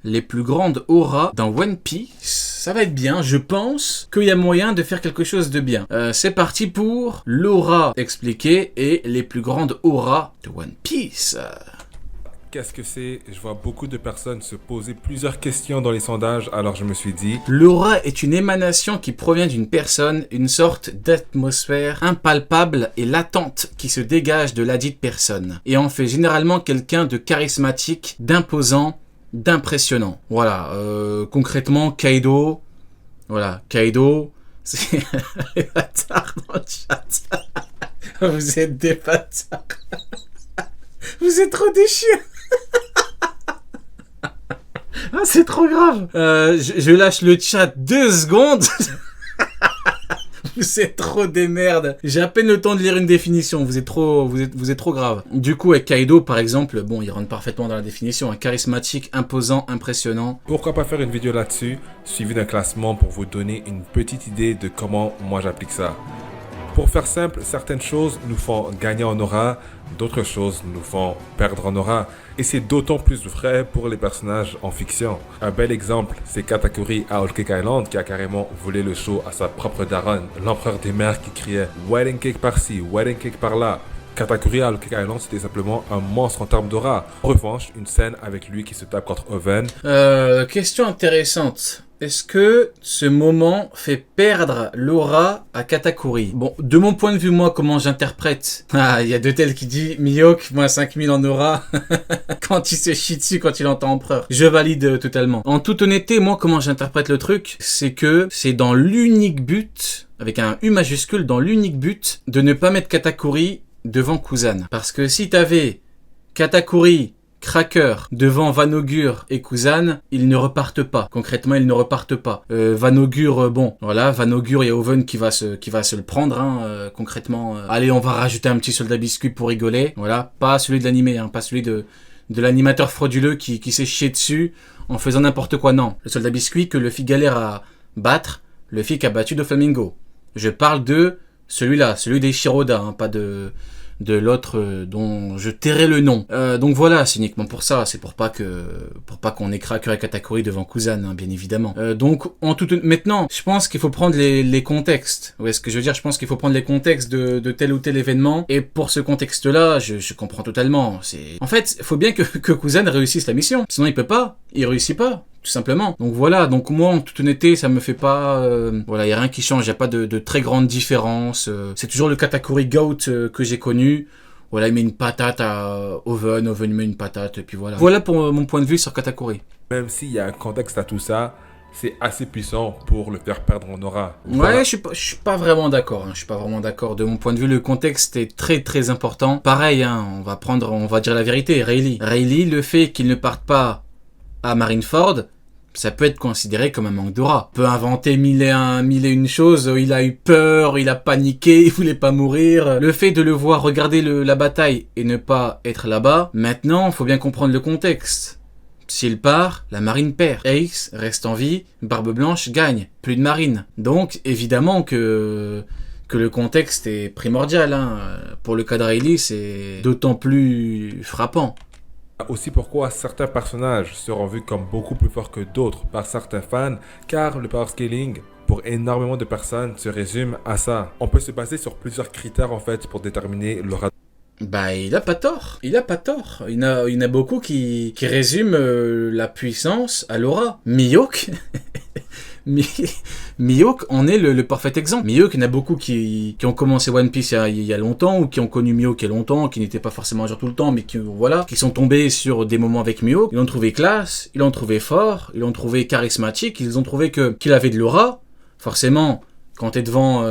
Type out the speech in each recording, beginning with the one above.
les plus grandes auras dans One Piece. Ça va être bien, je pense qu'il y a moyen de faire quelque chose de bien. C'est parti pour l'aura expliquée et les plus grandes auras de One Piece. Qu'est-ce que c'est? Je vois beaucoup de personnes se poser plusieurs questions dans les sondages, alors je me suis dit... L'aura est une émanation qui provient d'une personne, une sorte d'atmosphère impalpable et latente qui se dégage de ladite personne, et en fait généralement quelqu'un de charismatique, d'imposant, d'impressionnant. Voilà, concrètement, Kaido, c'est les bâtards dans le chat. Vous êtes des bâtards. Vous êtes trop des chiens. Ah, c'est trop grave. Je lâche le chat 2 secondes. Vous êtes trop des merdes. J'ai à peine le temps de lire une définition. Vous êtes trop grave. Du coup, avec Kaido, par exemple, bon, il rentre parfaitement dans la définition. Charismatique, imposant, impressionnant. Pourquoi pas faire une vidéo là-dessus, suivi d'un classement pour vous donner une petite idée de comment moi j'applique ça. Pour faire simple, certaines choses nous font gagner en aura, d'autres choses nous font perdre en aura. Et c'est d'autant plus vrai pour les personnages en fiction. Un bel exemple, c'est Katakuri à Whole Cake Island qui a carrément volé le show à sa propre daronne, l'empereur des mers qui criait « Wedding cake par-ci, wedding cake par-là ». Katakuri à Whole Cake Island, c'était simplement un monstre en termes d'aura. En revanche, une scène avec lui qui se tape contre Oven. Question intéressante. Est-ce que ce moment fait perdre l'aura à Katakuri? Bon, de mon point de vue, moi, comment j'interprète? Ah, il y a de tels qui dit Mihawk, moins 5000 en aura, quand il se chie dessus, quand il entend Empereur. Je valide totalement. En toute honnêteté, moi, comment j'interprète le truc? C'est que c'est dans l'unique but, avec un U majuscule, dans l'unique but de ne pas mettre Katakuri devant Kuzan. Parce que si t'avais Katakuri, Cracker devant Vanaugure et Kuzan, ils ne repartent pas. Concrètement, ils ne repartent pas. Vanaugure, bon, voilà, Vanaugure, il y a Oven qui va se le prendre, hein, concrètement. Allez, on va rajouter un petit soldat biscuit pour rigoler. Voilà, pas celui de l'animé, hein, pas celui de l'animateur frauduleux qui s'est chié dessus en faisant n'importe quoi. Non, le soldat biscuit que Luffy galère à battre, Luffy qui a battu Doflamingo. Je parle de celui-là, celui des Shiroda, hein, pas de l'autre dont je tairai le nom. Donc voilà, c'est uniquement pour ça, c'est pour pas qu'on ait Cracker et Katakuri devant Kuzan, hein, bien évidemment. Donc maintenant, je pense qu'il faut prendre les contextes. Ouais, ce que je veux dire, je pense qu'il faut prendre les contextes de tel ou tel événement. Et pour ce contexte-là, je comprends totalement. En fait, il faut bien que Kuzan réussisse la mission. Sinon, il réussit pas. Tout simplement. Donc voilà, donc moi en toute honnêteté, ça me fait pas... voilà, il n'y a rien qui change, il n'y a pas de très grande différence. C'est toujours le Katakuri Goat que j'ai connu. Voilà, il met une patate à Oven met une patate, et puis voilà. Voilà pour mon point de vue sur Katakuri. Même s'il y a un contexte à tout ça, c'est assez puissant pour le faire perdre en aura. Voilà. Ouais, je suis pas vraiment d'accord. Hein. Je suis pas vraiment d'accord. De mon point de vue, le contexte est très très important. Pareil, hein, on va dire la vérité. Rayleigh, le fait qu'il ne parte pas à Marineford, ça peut être considéré comme un manque d'aura. On peut inventer mille et une choses. Il a eu peur, il a paniqué, il voulait pas mourir. Le fait de le voir regarder la bataille et ne pas être là-bas, maintenant, il faut bien comprendre le contexte. S'il part, la marine perd. Ace reste en vie, Barbe Blanche gagne. Plus de marine. Donc, évidemment que le contexte est primordial. Hein. Pour le cas de Rayleigh, c'est d'autant plus frappant. Aussi pourquoi certains personnages seront vus comme beaucoup plus forts que d'autres par certains fans, car le power scaling pour énormément de personnes se résume à ça. On peut se baser sur plusieurs critères en fait pour déterminer l'aura. Bah, il a pas tort. Il y en a beaucoup qui résument la puissance à l'aura. Mihawk Mihawk en est le parfait exemple. Mihawk, il y en a beaucoup qui ont commencé One Piece il y a longtemps, ou qui ont connu Mihawk il y a longtemps, qui n'étaient pas forcément à jour tout le temps, mais qui sont tombés sur des moments avec Mihawk. Ils l'ont trouvé classe, ils l'ont trouvé fort, ils l'ont trouvé charismatique, ils ont trouvé qu'il avait de l'aura. Forcément, quand t'es devant,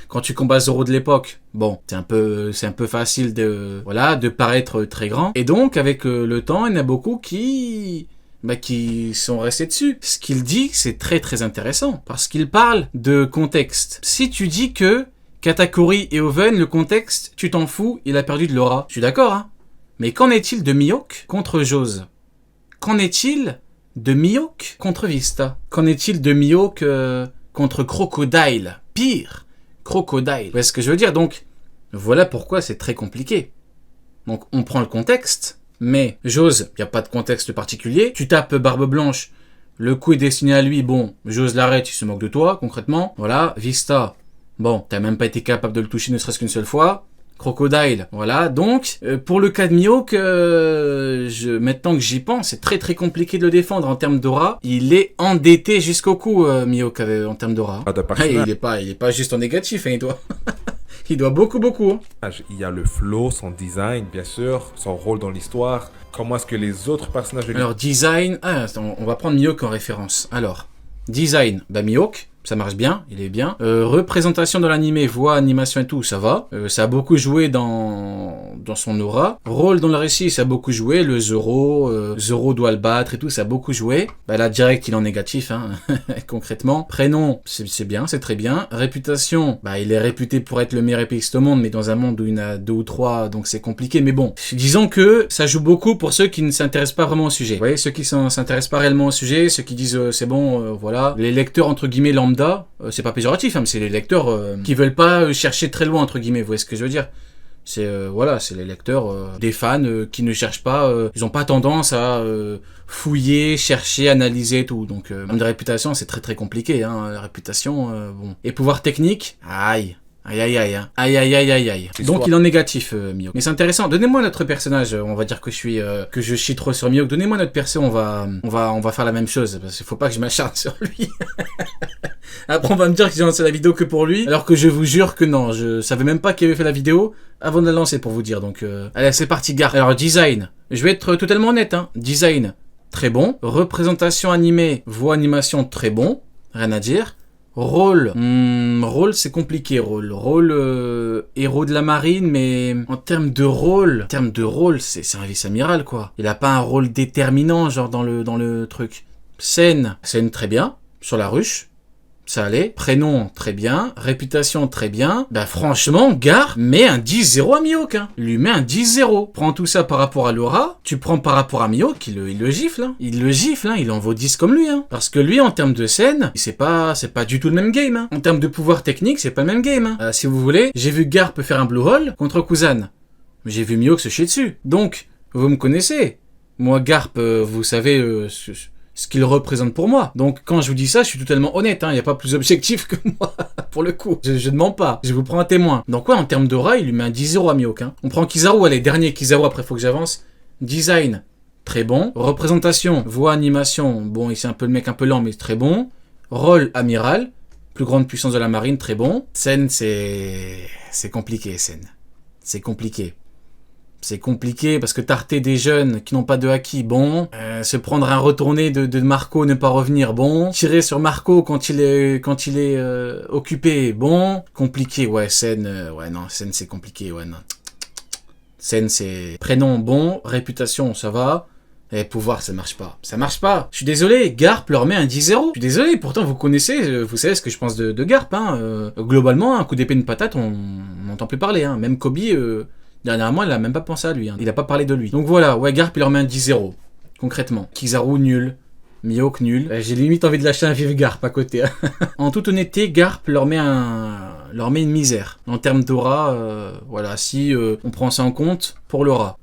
quand tu combats Zoro de l'époque, bon, c'est un peu facile de paraître très grand. Et donc, avec le temps, il y en a beaucoup qui sont restés dessus. Ce qu'il dit, c'est très très intéressant, parce qu'il parle de contexte. Si tu dis que Katakuri et Oven, le contexte, tu t'en fous, il a perdu de l'aura. Je suis d'accord, hein. Mais qu'en est-il de Mihawk contre Jose? Qu'en est-il de Mihawk contre Vista? Qu'en est-il de Mihawk contre Crocodile? Pire, Crocodile. Vous voyez ce que je veux dire? Donc, voilà pourquoi c'est très compliqué. Donc, on prend le contexte, Mais j'ose, y a pas de contexte particulier. Tu tapes Barbe Blanche, le coup est destiné à lui, bon, j'ose l'arrête, il se moque de toi, concrètement. Voilà, Vista, bon, t'as même pas été capable de le toucher ne serait-ce qu'une seule fois. Crocodile, voilà. Donc, pour le cas de Mihawk, maintenant que j'y pense, c'est très très compliqué de le défendre en termes d'aura. Il est endetté jusqu'au cou, Mihawk, en termes d'aura. Il est pas juste en négatif, hein, il doit beaucoup. Hein. Il y a le flow, son design, bien sûr, son rôle dans l'histoire. Comment est-ce que les autres personnages de Alors, design, on va prendre Mihawk en référence. Alors, design, Mihawk. Ça marche bien, il est bien. Représentation de l'animé, voix, animation et tout, ça va. Ça a beaucoup joué dans son aura. Rôle dans le récit, ça a beaucoup joué. Le Zoro doit le battre et tout, ça a beaucoup joué. Là, direct, il est en négatif, hein, concrètement. Prénom, c'est bien, c'est très bien. Réputation, il est réputé pour être le meilleur épéiste au monde, mais dans un monde où il y en a 2 ou 3, donc c'est compliqué. Mais bon, disons que ça joue beaucoup pour ceux qui ne s'intéressent pas vraiment au sujet. Vous voyez, ceux qui s'intéressent pas réellement au sujet, ceux qui disent c'est bon, voilà. Les lecteurs, entre guillemets, lambda, c'est pas péjoratif, hein, mais c'est les lecteurs qui veulent pas chercher très loin, entre guillemets, vous voyez ce que je veux dire. C'est c'est les lecteurs, des fans qui ne cherchent pas, ils ont pas tendance à fouiller, chercher, analyser et tout. Donc, de réputation, c'est très très compliqué, hein, la réputation, bon. Et pouvoir technique, aïe. Aïe. Donc il est en négatif, Mihawk. Mais c'est intéressant. Donnez-moi notre personnage. On va dire que je chie trop sur Mihawk. Donnez-moi notre perso. On va faire la même chose parce qu'il faut pas que je m'acharne sur lui. Après on va me dire que j'ai lancé la vidéo que pour lui, alors que je vous jure que non. Je savais même pas qu'il avait fait la vidéo avant de la lancer pour vous dire. Donc allez, c'est parti, gare. Alors design. Je vais être totalement honnête. Hein. Design très bon. Représentation animée, voix animation très bon. Rien à dire. Rôle, c'est compliqué, rôle héros de la marine, mais en termes de rôle, c'est un vice-amiral, quoi. Il a pas un rôle déterminant, genre dans le truc. Scène très bien, sur la ruche. Ça allait. Prénom, très bien. Réputation, très bien. Franchement, Gar met un 10-0 à Mihawk. Hein. Il lui met un 10-0. Prends tout ça par rapport à Laura. Tu prends par rapport à Mihawk, il le gifle. Hein. Il en vaut 10 comme lui. Hein. Parce que lui, en termes de scène, c'est pas du tout le même game. Hein. En termes de pouvoir technique, c'est pas le même game. Hein. Si vous voulez, j'ai vu Gar peut faire un blue hole contre Kuzan. J'ai vu Mihawk se chier dessus. Donc, vous me connaissez. Moi, Garp, vous savez... ce qu'il représente pour moi. Donc quand je vous dis ça, je suis totalement honnête, hein, y a pas plus objectif que moi, pour le coup. Je ne mens pas, je vous prends un témoin. Donc ouais, en termes d'aura, il lui met un 10-0 à Mihawk. Hein. On prend Kizaru, allez, dernier Kizaru, après faut que j'avance. Design, très bon. Représentation, voix, animation, bon, il c'est un peu le mec un peu lent, mais très bon. Rôle, amiral, plus grande puissance de la marine, très bon. Scène, c'est compliqué, scène. C'est compliqué. C'est compliqué parce que tarter des jeunes qui n'ont pas de haki, bon. Se prendre un retourné de Marco, ne pas revenir, bon. Tirer sur Marco quand il est occupé, bon. Compliqué, ouais. Scène, scène c'est compliqué, ouais, non. Scène c'est prénom, bon. Réputation, ça va. Et pouvoir, ça marche pas. Ça marche pas. Je suis désolé, Garp leur met un 10-0. Je suis désolé, pourtant vous connaissez, vous savez ce que je pense de Garp, hein. Globalement, un coup d'épée de patate, on n'entend plus parler, hein. Même Kobe, dernièrement, il a même pas pensé à lui. Hein. Il a pas parlé de lui. Donc voilà, ouais, Garp, il leur met un 10-0. Concrètement. Kizaru, nul. Mihawk, nul. J'ai limite envie de lâcher un vive Garp à côté. Hein. En toute honnêteté, Garp leur met une misère. En termes d'aura, voilà, si on prend ça en compte, pour l'aura.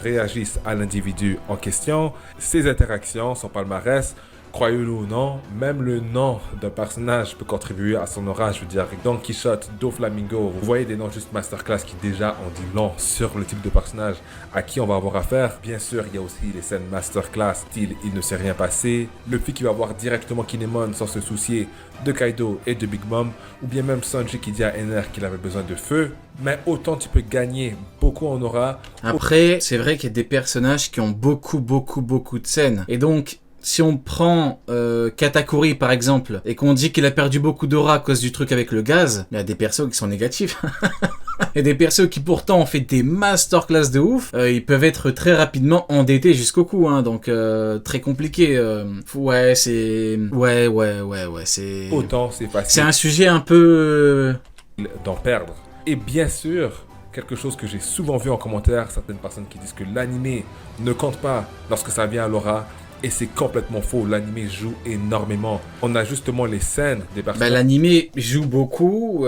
Réagissent à l'individu en question, ses interactions, son palmarès. Croyez-le ou non, même le nom d'un personnage peut contribuer à son aura. Je veux dire, Don Quichotte, Doflamingo, vous voyez des noms juste masterclass qui déjà ont dit long sur le type de personnage à qui on va avoir affaire. Bien sûr, il y a aussi les scènes masterclass, style il ne s'est rien passé, le fait qu'il va voir directement Kinemon sans se soucier de Kaido et de Big Mom, ou bien même Sanji qui dit à Ener qu'il avait besoin de feu. Mais autant tu peux gagner beaucoup en aura. Après, c'est vrai qu'il y a des personnages qui ont beaucoup de scènes. Et donc, si on prend Katakuri par exemple, et qu'on dit qu'il a perdu beaucoup d'aura à cause du truc avec le gaz, il y a des persos qui sont négatifs. Il y a des persos qui pourtant ont fait des masterclass de ouf, ils peuvent être très rapidement endettés jusqu'au cou, hein, donc très compliqué. Ouais, c'est... Ouais, c'est... Autant c'est facile. C'est un sujet un peu... d'en perdre. Et bien sûr, quelque chose que j'ai souvent vu en commentaire, certaines personnes qui disent que l'animé ne compte pas lorsque ça vient à l'aura. Et c'est complètement faux, l'animé joue énormément. On a justement les scènes des personnages. L'animé joue beaucoup.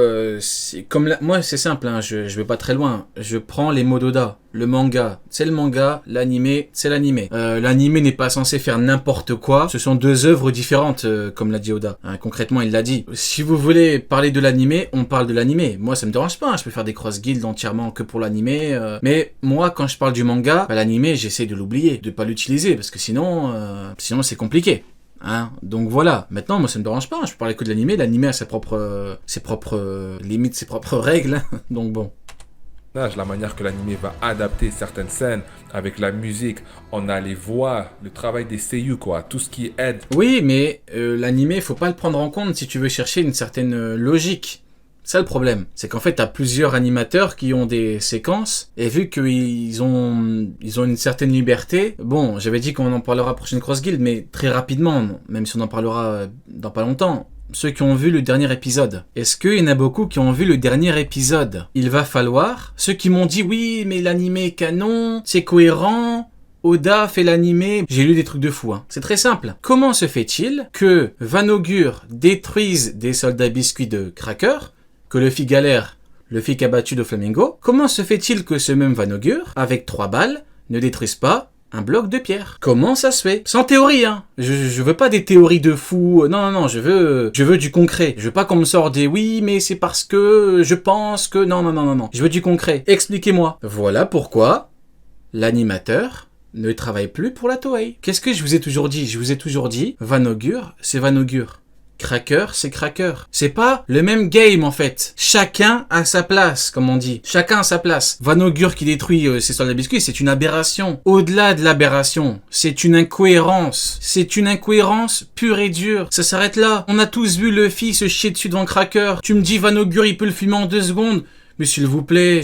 Moi, c'est simple, hein, je vais pas très loin. Je prends les mots d'Oda. Le manga, c'est le manga. L'animé, c'est l'animé. L'animé n'est pas censé faire n'importe quoi. Ce sont deux œuvres différentes, comme l'a dit Oda. Hein, concrètement, il l'a dit. Si vous voulez parler de l'animé, on parle de l'animé. Moi, ça me dérange pas. Hein. Je peux faire des cross guilds entièrement que pour l'animé. Mais moi, quand je parle du manga, l'animé, j'essaie de l'oublier, de pas l'utiliser, parce que sinon c'est compliqué. Hein, donc voilà, maintenant moi ça me dérange pas, je peux parler que de l'animé, l'animé a ses propres limites, ses propres règles, hein. Donc bon. La manière que l'anime va adapter certaines scènes avec la musique, on a les voix, le travail des seiyuu quoi, tout ce qui aide. Oui, mais l'anime, faut pas le prendre en compte si tu veux chercher une certaine logique. Ça le problème, c'est qu'en fait t'as plusieurs animateurs qui ont des séquences et vu qu'ils ont une certaine liberté, bon j'avais dit qu'on en parlera prochaine Cross Guild mais très rapidement, même si on en parlera dans pas longtemps, ceux qui ont vu le dernier épisode. Est-ce qu'il y en a beaucoup qui ont vu le dernier épisode? Il va falloir, ceux qui m'ont dit oui mais l'anime est canon, c'est cohérent, Oda fait l'animé, j'ai lu des trucs de fou. Hein. C'est très simple. Comment se fait-il que Vanaugure détruise des soldats biscuits de Cracker, que Luffy galère, Luffy qu'a battu de Flamingo? Comment se fait-il que ce même Vanaugure, avec 3 balles, ne détruise pas un bloc de pierre? Comment ça se fait? Sans théorie, hein. Je veux pas des théories de fou. Non, je veux du concret. Je veux pas qu'on me sorte des oui, mais c'est parce que je pense que... Non. Je veux du concret. Expliquez-moi. Voilà pourquoi l'animateur ne travaille plus pour la Toei. Qu'est-ce que je vous ai toujours dit? Je vous ai toujours dit, Vanaugure, c'est Vanaugure. Cracker, c'est Cracker. C'est pas le même game en fait. Chacun a sa place, comme on dit. Chacun a sa place. Vanaugure qui détruit ses soldats biscuits, c'est une aberration. Au-delà de l'aberration, c'est une incohérence. C'est une incohérence pure et dure. Ça s'arrête là. On a tous vu Luffy se chier dessus devant Cracker. Tu me dis Vanaugure, il peut le fumer en 2 secondes. Mais s'il vous plaît.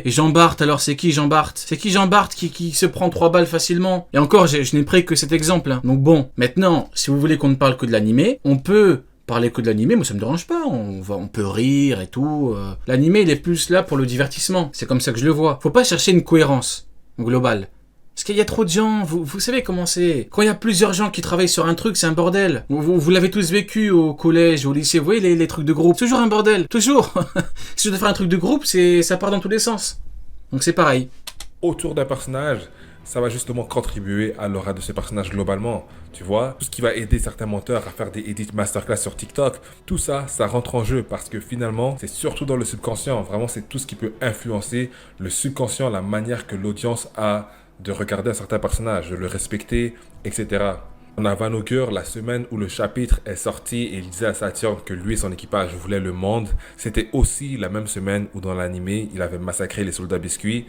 Et Jean-Bart, alors c'est qui Jean-Bart? C'est qui Jean-Bart qui se prend 3 balles facilement? Et encore, je n'ai pris que cet exemple. Hein. Donc bon, maintenant, si vous voulez qu'on ne parle que de l'animé, on peut parler que de l'animé, moi ça me dérange pas. On peut rire et tout. L'animé, il est plus là pour le divertissement. C'est comme ça que je le vois. Faut pas chercher une cohérence globale. Parce qu'il y a trop de gens, vous savez comment c'est. Quand il y a plusieurs gens qui travaillent sur un truc, c'est un bordel. Vous l'avez tous vécu au collège, au lycée, vous voyez les trucs de groupe. Toujours un bordel, toujours. Si je dois faire un truc de groupe, ça part dans tous les sens. Donc c'est pareil. Autour d'un personnage, ça va justement contribuer à l'aura de ce personnage globalement. Tu vois, tout ce qui va aider certains monteurs à faire des edits masterclass sur TikTok, tout ça, ça rentre en jeu parce que finalement, c'est surtout dans le subconscient. Vraiment, c'est tout ce qui peut influencer le subconscient, la manière que l'audience a de regarder un certain personnage, de le respecter, etc. On a Vanaugure, la semaine où le chapitre est sorti et il disait à Saturn que lui et son équipage voulaient le monde. C'était aussi la même semaine où dans l'animé, il avait massacré les soldats biscuits.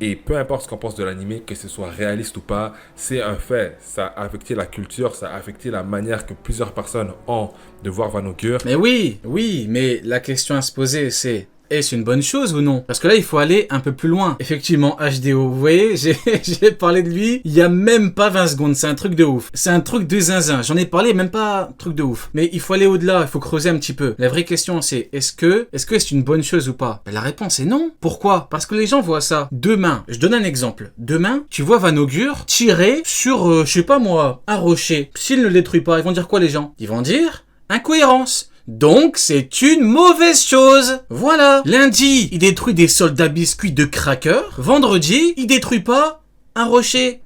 Et peu importe ce qu'on pense de l'animé, que ce soit réaliste ou pas, c'est un fait. Ça a affecté la culture, ça a affecté la manière que plusieurs personnes ont de voir Vanaugure. Mais oui, mais la question à se poser, c'est... Est-ce une bonne chose ou non? Parce que là, il faut aller un peu plus loin. Effectivement, HDO, vous voyez, j'ai parlé de lui, il y a même pas 20 secondes, c'est un truc de ouf. C'est un truc de zinzin, j'en ai parlé, même pas truc de ouf. Mais il faut aller au-delà, il faut creuser un petit peu. La vraie question, c'est, est-ce que c'est une bonne chose ou pas? La réponse est non. Pourquoi? Parce que les gens voient ça. Demain, je donne un exemple. Demain, tu vois Vanaugure tirer sur, je sais pas moi, un rocher. S'il ne le détruit pas, ils vont dire quoi les gens? Ils vont dire incohérence. Donc, c'est une mauvaise chose. Voilà. Lundi, il détruit des soldats biscuits de Cracker. Vendredi, il détruit pas un rocher.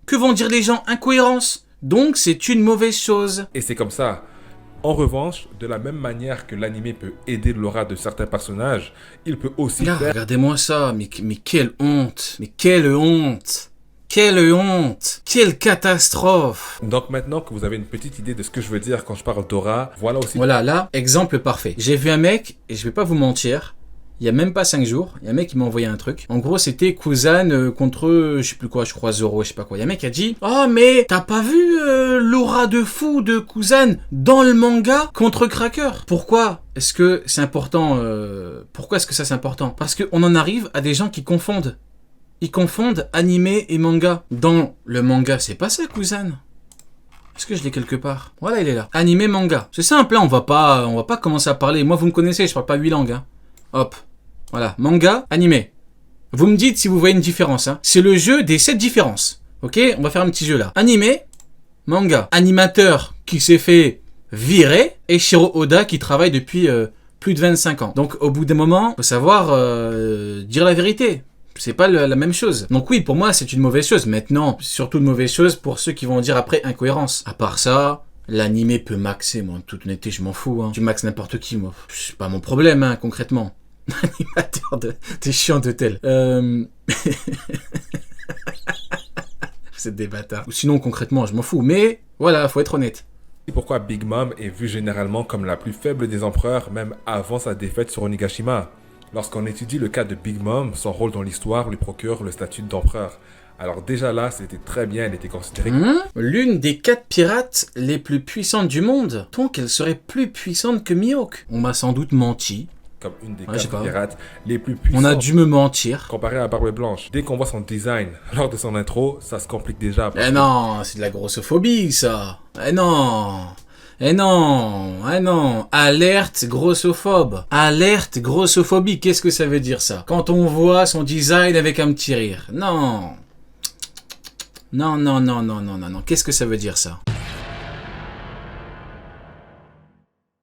Que vont dire les gens? Incohérence. Donc, c'est une mauvaise chose. Et c'est comme ça. En revanche, de la même manière que l'anime peut aider l'aura de certains personnages, il peut aussi faire... Regardez-moi ça. Mais quelle honte. Mais quelle honte. Quelle honte! Quelle catastrophe! Donc maintenant que vous avez une petite idée de ce que je veux dire quand je parle d'aura, voilà aussi... Voilà, là, exemple parfait. J'ai vu un mec, et je vais pas vous mentir, il y a même pas 5 jours, il y a un mec qui m'a envoyé un truc. En gros, c'était Kuzan contre, je sais plus quoi, je crois Zoro, je sais pas quoi. Il y a un mec qui a dit, oh mais t'as pas vu l'aura de fou de Kuzan dans le manga contre Cracker? Pourquoi est-ce que c'est important Pourquoi est-ce que ça c'est important? Parce qu'on en arrive à des gens qui confondent. Ils confondent animé et manga. Dans le manga, c'est pas ça, Kuzan. Est-ce que je l'ai quelque part? Voilà, il est là. Animé, manga. C'est simple, hein, on va pas commencer à parler. Moi, vous me connaissez, je parle pas 8 langues. Hein. Hop. Voilà. Manga, animé. Vous me dites si vous voyez une différence. Hein. C'est le jeu des 7 différences. Ok? On va faire un petit jeu là. Animé, manga. Animateur qui s'est fait virer. Et Shiro Oda qui travaille depuis plus de 25 ans. Donc, au bout d'un moment, faut savoir dire la vérité. c'est pas la même chose. Donc oui, pour moi, c'est une mauvaise chose. Maintenant, surtout une mauvaise chose pour ceux qui vont dire après incohérence. À part ça, l'animé peut maxer, moi, en toute honnêteté, je m'en fous. Hein. Tu maxes n'importe qui, moi. C'est pas mon problème, hein, concrètement. Animateur t'es chiant de tel. C'est des bâtards. Ou sinon, concrètement, je m'en fous. Mais voilà, faut être honnête. C'est pourquoi Big Mom est vu généralement comme la plus faible des empereurs, même avant sa défaite sur Onigashima. Lorsqu'on étudie le cas de Big Mom, son rôle dans l'histoire lui procure le statut d'empereur. Alors déjà là, c'était très bien, elle était considérée l'une des 4 pirates les plus puissantes du monde. Donc elle serait plus puissante que Mihawk. On m'a sans doute menti. comme une des Ouais, je sais 4 pas. pirates les plus puissantes. On a dû me mentir. Comparé à Barbe Blanche. Dès qu'on voit son design lors de son intro, ça se complique déjà. Eh non, c'est de la grossophobie, ça. Eh non. Eh non. Eh non. Alerte grossophobe. Alerte grossophobie. Qu'est-ce que ça veut dire, ça? Quand on voit son design avec un petit rire. Non. Non, non, non, non, non, non, non. Qu'est-ce que ça veut dire, ça?